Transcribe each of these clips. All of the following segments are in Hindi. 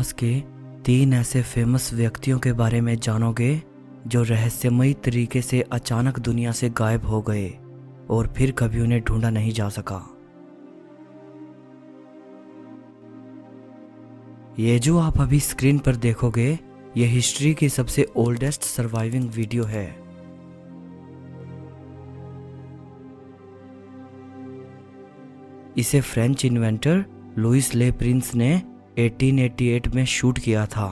इतिहास के 3 ऐसे फेमस व्यक्तियों के बारे में जानोगे जो रहस्यमयी तरीके से अचानक दुनिया से गायब हो गए और फिर कभी उन्हें ढूंढा नहीं जा सका। ये जो आप अभी स्क्रीन पर देखोगे ये हिस्ट्री की सबसे ओल्डेस्ट सर्वाइविंग वीडियो है। इसे फ्रेंच इन्वेंटर लुइस ले प्रिंस ने 1888 में शूट किया था।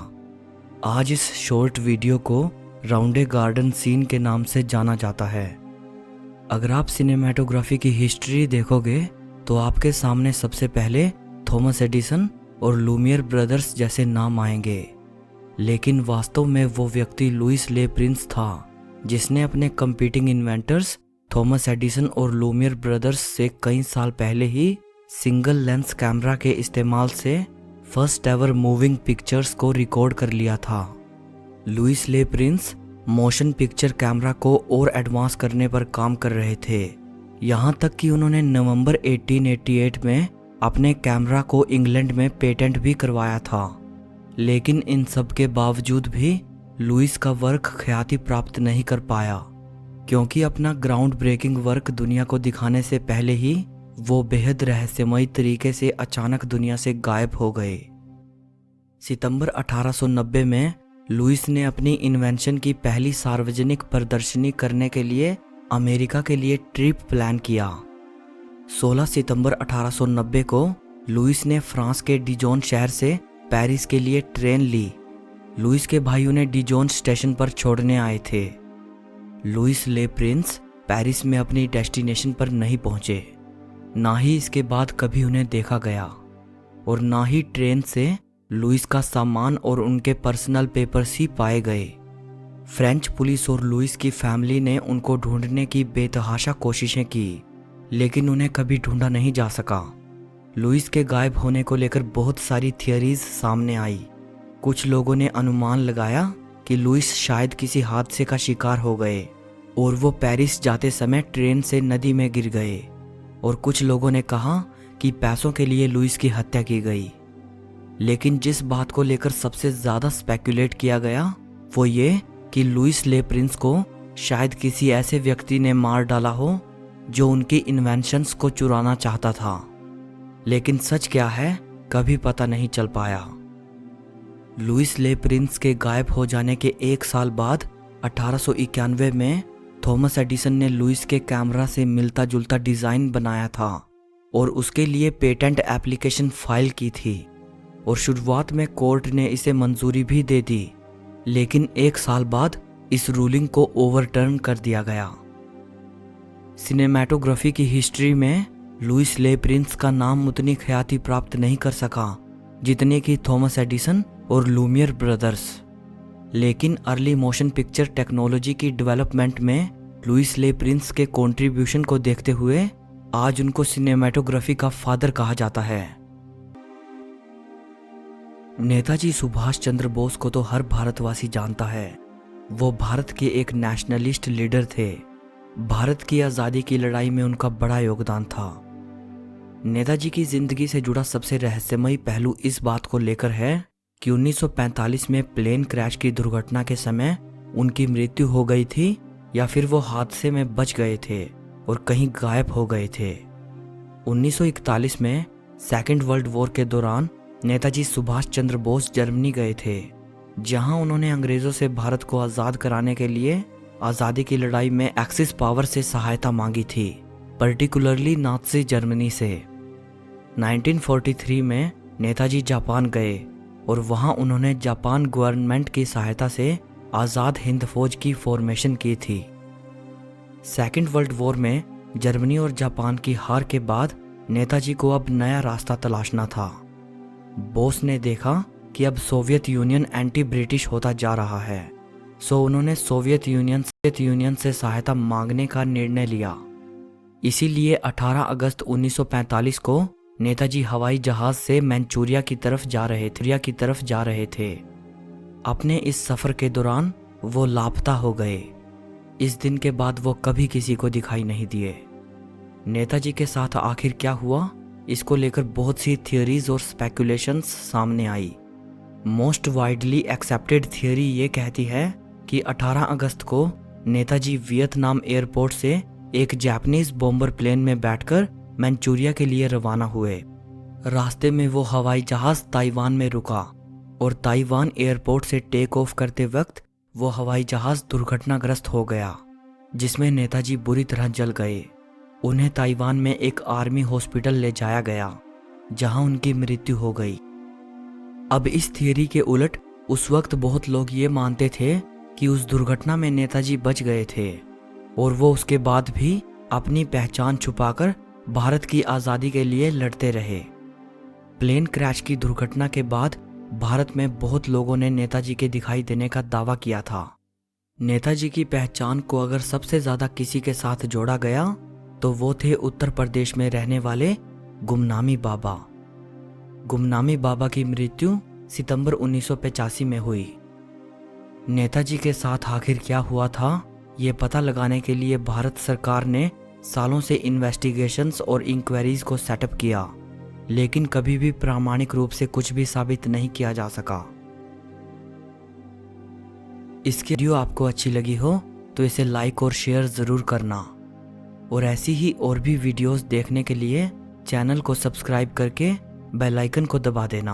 आज इस शॉर्ट वीडियो को राउंडे गार्डन सीन के नाम से जाना जाता है। अगर आप सिनेमैटोग्राफी की हिस्ट्री देखोगे तो आपके सामने सबसे पहले थॉमस एडिसन और लूमियर ब्रदर्स जैसे नाम आएंगे, लेकिन वास्तव में वो व्यक्ति लुइस ले प्रिंस था जिसने अपने कंपीटिंग इन्वेंटर्स थॉमस एडिसन और लूमियर ब्रदर्स से कई साल पहले ही सिंगल लेंस कैमरा के इस्तेमाल से फर्स्ट एवर मूविंग पिक्चर्स को रिकॉर्ड कर लिया था। लुइस ले प्रिंस मोशन पिक्चर कैमरा को और एडवांस करने पर काम कर रहे थे, यहाँ तक कि उन्होंने नवंबर 1888 में अपने कैमरा को इंग्लैंड में पेटेंट भी करवाया था। लेकिन इन सब के बावजूद भी लुइस का वर्क ख्याति प्राप्त नहीं कर पाया, क्योंकि अपना ग्राउंड ब्रेकिंग वर्क दुनिया को दिखाने से पहले ही वो बेहद रहस्यमयी तरीके से अचानक दुनिया से गायब हो गए। सितंबर 1890 में लुइस ने अपनी इन्वेंशन की पहली सार्वजनिक प्रदर्शनी करने के लिए अमेरिका के लिए ट्रिप प्लान किया। 16 सितंबर 1890 को लुइस ने फ्रांस के डिजोन शहर से पेरिस के लिए ट्रेन ली। लुइस के भाई उन्हें डिजोन स्टेशन पर छोड़ने आए थे। लुइस ले प्रिंस पेरिस में अपनी डेस्टिनेशन पर नहीं पहुंचे, ना ही इसके बाद कभी उन्हें देखा गया और ना ही ट्रेन से लुइस का सामान और उनके पर्सनल पेपर्स ही पाए गए। फ्रेंच पुलिस और लुइस की फैमिली ने उनको ढूंढने की बेतहाशा कोशिशें की, लेकिन उन्हें कभी ढूंढा नहीं जा सका। लुइस के गायब होने को लेकर बहुत सारी थियरीज सामने आई। कुछ लोगों ने अनुमान लगाया कि लुइस शायद किसी हादसे का शिकार हो गए और वो पेरिस जाते समय ट्रेन से नदी में गिर गए, और कुछ लोगों ने कहा कि पैसों के लिए लुइस की हत्या की गई। लेकिन जिस बात को लेकर सबसे ज़्यादा स्पेकुलेट किया गया वो ये कि लुइस ले प्रिंस को शायद किसी ऐसे व्यक्ति ने मार डाला हो जो उनकी इन्वेंशंस को चुराना चाहता था। लेकिन सच क्या है कभी पता नहीं चल पाया। लुइस ले प्रिंस के गायब हो जाने के 1 साल बाद 1891 में थॉमस एडिसन ने लुइस के कैमरा से मिलता जुलता डिज़ाइन बनाया था और उसके लिए पेटेंट एप्लीकेशन फाइल की थी, और शुरुआत में कोर्ट ने इसे मंजूरी भी दे दी। लेकिन 1 साल बाद इस रूलिंग को ओवरटर्न कर दिया गया। सिनेमैटोग्राफी की हिस्ट्री में लुइस ले प्रिंस का नाम उतनी ख्याति प्राप्त नहीं कर सका जितने कि थॉमस एडिसन और लूमियर ब्रदर्स। लेकिन अर्ली मोशन पिक्चर टेक्नोलॉजी की डेवलपमेंट में लुइस ले प्रिंस के कंट्रीब्यूशन को देखते हुए आज उनको सिनेमैटोग्राफी का फादर कहा जाता है। नेताजी सुभाष चंद्र बोस को तो हर भारतवासी जानता है। वो भारत के एक नेशनलिस्ट लीडर थे। भारत की आज़ादी की लड़ाई में उनका बड़ा योगदान था। नेताजी की जिंदगी से जुड़ा सबसे रहस्यमयी पहलू इस बात को लेकर है कि 1945 में प्लेन क्रैश की दुर्घटना के समय उनकी मृत्यु हो गई थी या फिर वो हादसे में बच गए थे और कहीं गायब हो गए थे। 1941 में सेकेंड वर्ल्ड वॉर के दौरान नेताजी सुभाष चंद्र बोस जर्मनी गए थे, जहां उन्होंने अंग्रेज़ों से भारत को आज़ाद कराने के लिए आज़ादी की लड़ाई में एक्सिस पावर से सहायता मांगी थी, पर्टिकुलरली नाज़ी जर्मनी से। 1943 में नेताजी जापान गए और वहां उन्होंने जापान गवर्नमेंट की सहायता से आज़ाद हिंद फौज की फॉर्मेशन की थी। सेकेंड वर्ल्ड वॉर में जर्मनी और जापान की हार के बाद नेताजी को अब नया रास्ता तलाशना था। बोस ने देखा कि अब सोवियत यूनियन एंटी ब्रिटिश होता जा रहा है, सो उन्होंने सोवियत यूनियन से सहायता मांगने का निर्णय लिया। इसीलिए 18 अगस्त 1945 को नेताजी हवाई जहाज से मैनचूरिया की तरफ जा रहे थे। अपने इस सफर के दौरान वो लापता हो गए। इस दिन के बाद वो कभी किसी को दिखाई नहीं दिए। नेताजी के साथ आखिर क्या हुआ, इसको लेकर बहुत सी थियोरीज और स्पेकुलेशंस सामने आई। मोस्ट वाइडली एक्सेप्टेड थियरी ये कहती है कि 18 अगस्त को नेताजी वियतनाम एयरपोर्ट से एक जापानीज बॉम्बर प्लेन में बैठकर मंचूरिया के लिए रवाना हुए। रास्ते में वो हवाई जहाज ताइवान में रुका और ताइवान एयरपोर्ट से टेक ऑफ करते वक्त वो हवाई जहाज दुर्घटनाग्रस्त हो गया, जिसमें नेताजी बुरी तरह जल गए। उन्हें ताइवान में एक आर्मी हॉस्पिटल ले जाया गया, जहां उनकी मृत्यु हो गई। अब इस थियरी के उलट उस वक्त बहुत लोग ये मानते थे कि उस दुर्घटना में नेताजी बच गए थे और वो उसके बाद भी अपनी पहचान छुपाकर भारत की आज़ादी के लिए लड़ते रहे। प्लेन क्रैश की दुर्घटना के बाद भारत में बहुत लोगों ने नेताजी के दिखाई देने का दावा किया था। नेताजी की पहचान को अगर सबसे ज़्यादा किसी के साथ जोड़ा गया तो वो थे उत्तर प्रदेश में रहने वाले गुमनामी बाबा। गुमनामी बाबा की मृत्यु सितंबर 1985 में हुई। नेताजी के साथ आखिर क्या हुआ था, ये पता लगाने के लिए भारत सरकार ने सालों से इन्वेस्टिगेशंस और इंक्वायरीज को सेटअप किया, लेकिन कभी भी प्रामाणिक रूप से कुछ भी साबित नहीं किया जा सका। इसकी वीडियो आपको अच्छी लगी हो तो इसे लाइक और शेयर ज़रूर करना, और ऐसी ही और भी वीडियोस देखने के लिए चैनल को सब्सक्राइब करके बेल आइकन को दबा देना।